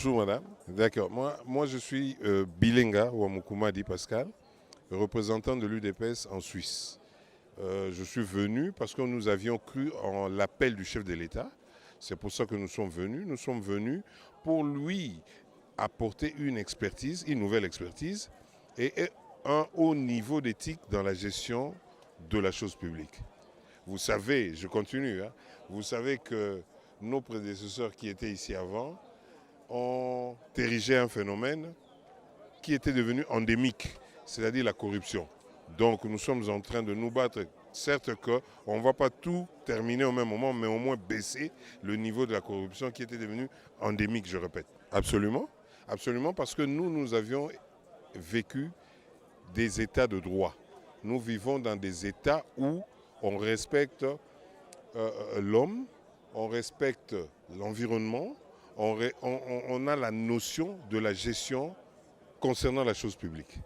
Bonjour madame. D'accord. Moi je suis Bilenga Wamukuma Di Pascal, représentant de l'UDPS en Suisse. Je suis venu parce que nous avions cru en l'appel du chef de l'État. C'est pour ça que nous sommes venus. Nous sommes venus pour lui apporter une expertise, une nouvelle expertise et un haut niveau d'éthique dans la gestion de la chose publique. Vous savez, je continue, hein, vous savez que nos prédécesseurs qui étaient ici avant ont érigé un phénomène qui était devenu endémique, c'est-à-dire la corruption. Donc nous sommes en train de nous battre. Certes qu'on ne va pas tout terminer au même moment, mais au moins baisser le niveau de la corruption qui était devenu endémique, je répète. Absolument, absolument, parce que nous avions vécu des états de droit. Nous vivons dans des états où on respecte l'homme, on respecte l'environnement, on a la notion de la gestion concernant la chose publique.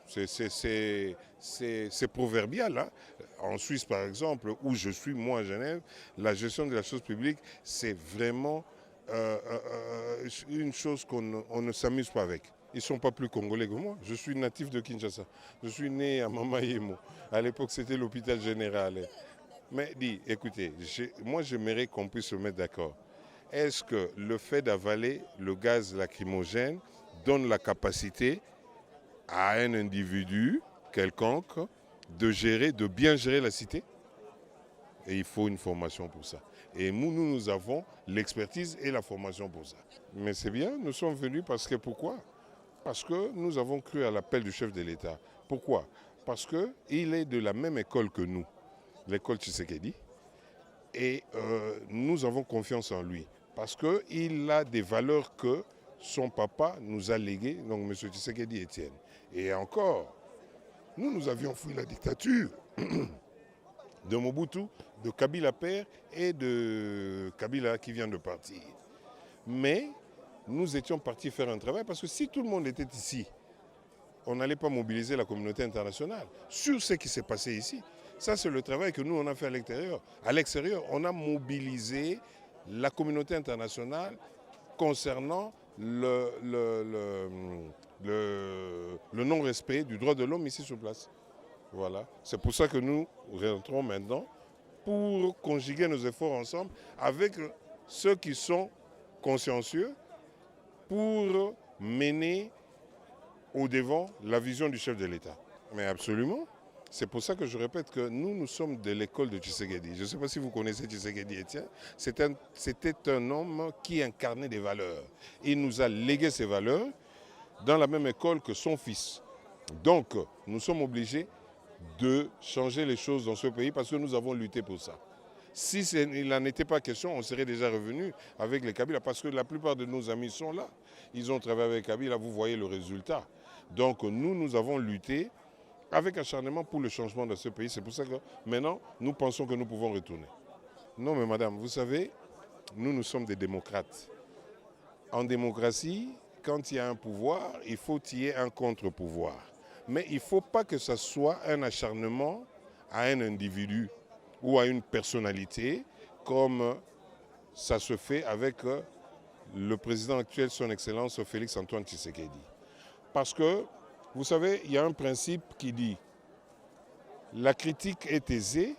C'est proverbial. Hein? En Suisse, par exemple, où je suis, moi, à Genève, la gestion de la chose publique, c'est vraiment une chose qu'on ne s'amuse pas avec. Ils ne sont pas plus congolais que moi. Je suis natif de Kinshasa. Je suis né à Mamayemo. À l'époque, c'était l'hôpital général. Mais écoutez, moi, j'aimerais qu'on puisse se mettre d'accord. Est-ce que le fait d'avaler le gaz lacrymogène donne la capacité à un individu quelconque de bien gérer la cité? Et il faut une formation pour ça. Et nous avons l'expertise et la formation pour ça. Mais c'est bien, nous sommes venus parce que pourquoi? Parce que nous avons cru à l'appel du chef de l'État. Pourquoi? Parce qu'il est de la même école que nous, l'école Tshisekedi. Et nous avons confiance en lui. Parce qu'il a des valeurs que son papa nous a léguées, donc M. Tshisekedi Etienne. Et encore, nous avions fui la dictature de Mobutu, de Kabila père et de Kabila qui vient de partir. Mais nous étions partis faire un travail parce que si tout le monde était ici, on n'allait pas mobiliser la communauté internationale sur ce qui s'est passé ici. Ça, c'est le travail que nous, on a fait à l'extérieur. À l'extérieur, on a mobilisé la communauté internationale concernant le non-respect du droit de l'homme ici sur place. Voilà. C'est pour ça que nous rentrons maintenant pour conjuguer nos efforts ensemble avec ceux qui sont consciencieux pour mener au devant la vision du chef de l'État. Mais absolument. C'est pour ça que je répète que nous sommes de l'école de Tshisekedi. Je ne sais pas si vous connaissez Tshisekedi Etienne. C'était un homme qui incarnait des valeurs. Il nous a légué ces valeurs dans la même école que son fils. Donc, nous sommes obligés de changer les choses dans ce pays parce que nous avons lutté pour ça. Si il n'en était pas question, on serait déjà revenu avec les Kabila parce que la plupart de nos amis sont là. Ils ont travaillé avec Kabila, vous voyez le résultat. Donc nous avons lutté avec acharnement pour le changement de ce pays. C'est pour ça que maintenant, nous pensons que nous pouvons retourner. Non mais madame, vous savez, nous sommes des démocrates. En démocratie, quand il y a un pouvoir, il faut qu'il y ait un contre-pouvoir. Mais il ne faut pas que ce soit un acharnement à un individu ou à une personnalité comme ça se fait avec le président actuel, son Excellence Félix Antoine Tshisekedi. Parce que, vous savez, il y a un principe qui dit « La critique est aisée,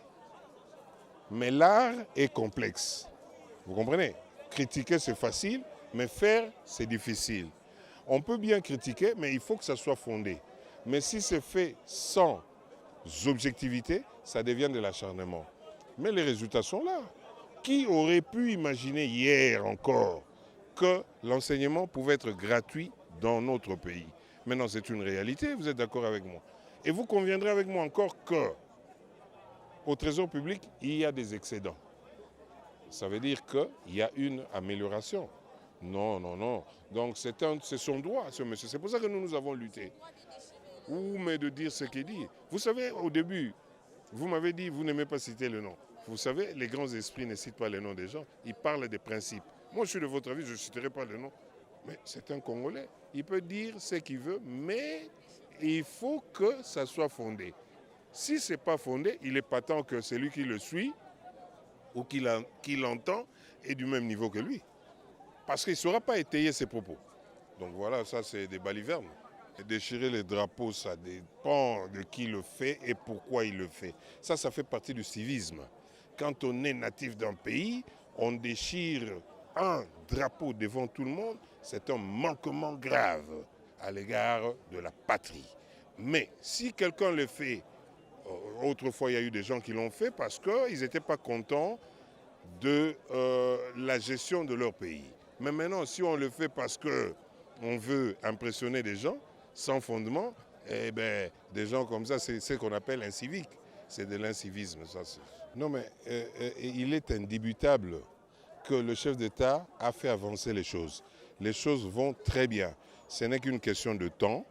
mais l'art est complexe ». Vous comprenez? Critiquer, c'est facile, mais faire, c'est difficile. On peut bien critiquer, mais il faut que ça soit fondé. Mais si c'est fait sans objectivité, ça devient de l'acharnement. Mais les résultats sont là. Qui aurait pu imaginer hier encore que l'enseignement pouvait être gratuit dans notre pays? Maintenant, c'est une réalité, vous êtes d'accord avec moi. Et vous conviendrez avec moi encore qu'au Trésor public, il y a des excédents. Ça veut dire qu'il y a une amélioration. Non, non, non. Donc c'est son droit, ce monsieur. C'est pour ça que nous avons lutté. Ou mais de dire ce qu'il dit. Vous savez, au début, vous m'avez dit, vous n'aimez pas citer le nom. Vous savez, les grands esprits ne citent pas les noms des gens, ils parlent des principes. Moi, je suis de votre avis, je ne citerai pas le nom. Mais c'est un Congolais. Il peut dire ce qu'il veut, mais il faut que ça soit fondé. Si ce n'est pas fondé, il est patent que celui qui le suit ou qui l'entend est du même niveau que lui. parce qu'il ne saura pas étayer ses propos. Donc voilà, ça c'est des balivernes. Et déchirer les drapeaux, ça dépend de qui le fait et pourquoi il le fait. Ça fait partie du civisme. Quand on est natif d'un pays, on déchire un drapeau devant tout le monde, c'est un manquement grave à l'égard de la patrie. Mais si quelqu'un le fait, autrefois il y a eu des gens qui l'ont fait parce qu'ils n'étaient pas contents de la gestion de leur pays. Mais maintenant, si on le fait parce qu'on veut impressionner des gens sans fondement, eh bien, des gens comme ça, c'est ce qu'on appelle incivique. C'est de l'incivisme. Ça, non, mais il est indubitable que le chef d'État a fait avancer les choses. Les choses vont très bien. Ce n'est qu'une question de temps.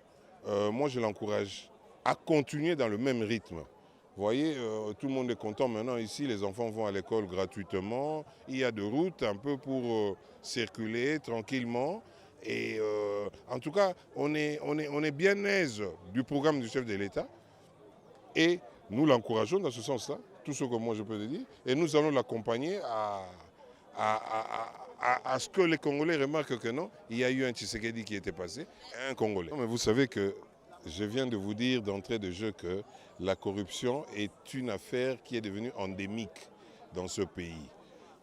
Moi, je l'encourage à continuer dans le même rythme. Vous voyez, tout le monde est content maintenant ici, les enfants vont à l'école gratuitement, il y a de routes un peu pour circuler tranquillement. Et en tout cas, on est bien aise du programme du chef de l'État et nous l'encourageons dans ce sens-là, tout ce que moi je peux te dire, et nous allons l'accompagner à ce que les Congolais remarquent que non, il y a eu un Tshisekedi qui était passé, un Congolais. Non, mais vous savez que je viens de vous dire d'entrée de jeu que la corruption est une affaire qui est devenue endémique dans ce pays.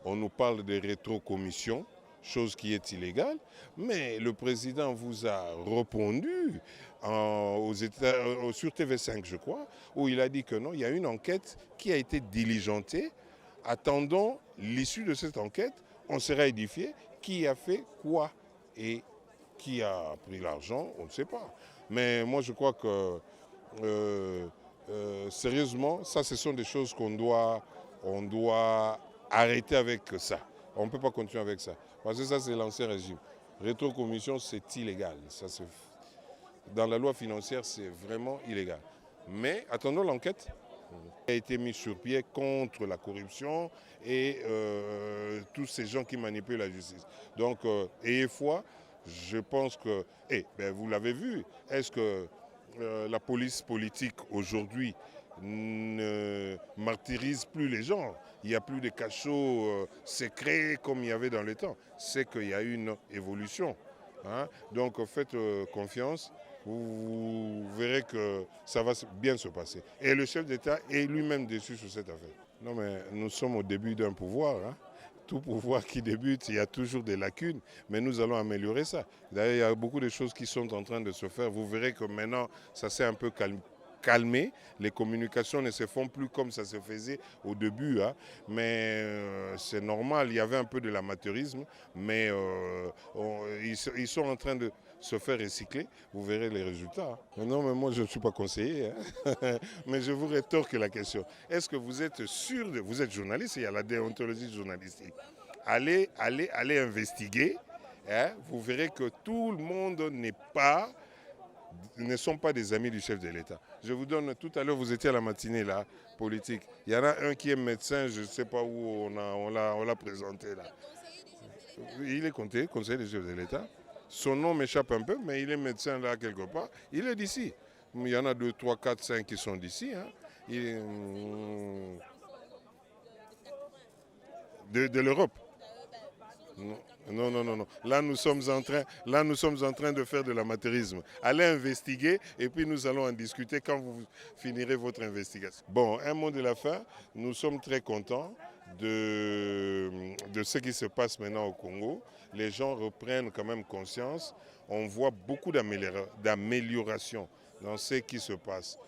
On nous parle de rétrocommission, chose qui est illégale, mais le président vous a répondu sur TV5, je crois, où il a dit que non, il y a une enquête qui a été diligentée. Attendons l'issue de cette enquête, on sera édifié qui a fait quoi et qui a pris l'argent, on ne sait pas. Mais moi, je crois que, sérieusement, ça, ce sont des choses on doit arrêter avec ça. On ne peut pas continuer avec ça. Parce que ça, c'est l'ancien régime. Rétrocommission, c'est illégal. Ça, dans la loi financière, c'est vraiment illégal. Mais attendons l'enquête qui a été mise sur pied contre la corruption et tous ces gens qui manipulent la justice. Donc, ayez foi. Je pense que, vous l'avez vu, est-ce que la police politique aujourd'hui ne martyrise plus les gens? Il n'y a plus de cachots secrets comme il y avait dans le temps. C'est qu'il y a eu une évolution. Hein? Donc faites confiance, vous verrez que ça va bien se passer. Et le chef d'État est lui-même déçu sur cette affaire. Non mais nous sommes au début d'un pouvoir. Hein? Tout pouvoir qui débute, il y a toujours des lacunes, mais nous allons améliorer ça. D'ailleurs, il y a beaucoup de choses qui sont en train de se faire. Vous verrez que maintenant, ça s'est un peu calmé. Les communications ne se font plus comme ça se faisait au début. Hein. Mais c'est normal, il y avait un peu de l'amateurisme, mais ils sont en train de se faire recycler. Vous verrez les résultats. Hein. Non, mais moi, je ne suis pas conseiller. Hein. Mais je vous rétorque la question. Est-ce que vous êtes sûr vous êtes journaliste, il y a la déontologie journalistique. Allez investiguer. Hein. Vous verrez que tout le monde ne sont pas des amis du chef de l'État. Je vous donne, tout à l'heure, vous étiez à la matinée, là, politique. Il y en a un qui est médecin, je ne sais pas où on l'a présenté, là. Il est conseiller du chef de l'État. Son nom m'échappe un peu, mais il est médecin, là, quelque part. Il est d'ici. Il y en a 2, 3, 4, 5 qui sont d'ici. Hein. De l'Europe. Non. Là, nous sommes en train de faire de l'amateurisme. Allez investiguer et puis nous allons en discuter quand vous finirez votre investigation. Bon, un mot de la fin. Nous sommes très contents de ce qui se passe maintenant au Congo. Les gens reprennent quand même conscience. On voit beaucoup d'améliorations dans ce qui se passe.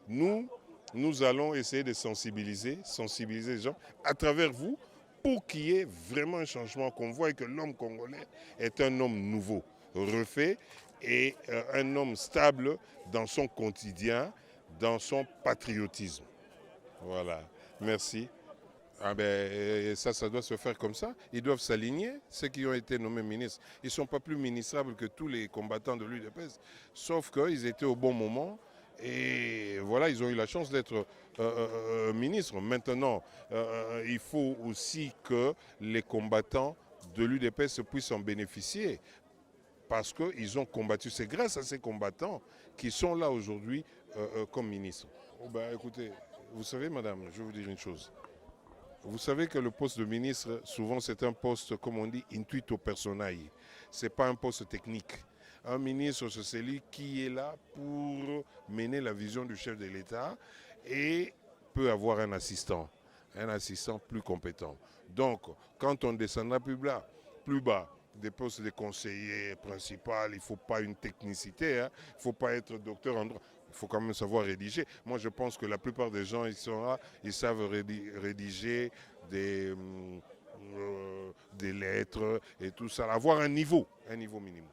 Nous allons essayer de sensibiliser les gens à travers vous, pour qu'il y ait vraiment un changement, qu'on voit que l'homme congolais est un homme nouveau, refait, et un homme stable dans son quotidien, dans son patriotisme. Voilà, merci. Ça doit se faire comme ça. Ils doivent s'aligner, ceux qui ont été nommés ministres. Ils ne sont pas plus ministrables que tous les combattants de l'UDPS, sauf qu'ils étaient au bon moment. Et voilà, ils ont eu la chance d'être ministres. Maintenant, il faut aussi que les combattants de l'UDPS puissent en bénéficier parce qu'ils ont combattu. C'est grâce à ces combattants qui sont là aujourd'hui comme ministres. Écoutez, vous savez, madame, je vais vous dire une chose. Vous savez que le poste de ministre, souvent c'est un poste, comme on dit, intuito personae. Ce n'est pas un poste technique. Un ministre, c'est celui qui est là pour mener la vision du chef de l'État et peut avoir un assistant plus compétent. Donc, quand on descendra plus bas, des postes de conseiller principal, il ne faut pas une technicité, hein. Il ne faut pas être docteur en droit. Il faut quand même savoir rédiger. Moi, je pense que la plupart des gens, ils sont là, ils savent rédiger des lettres et tout ça. Avoir un niveau minimum.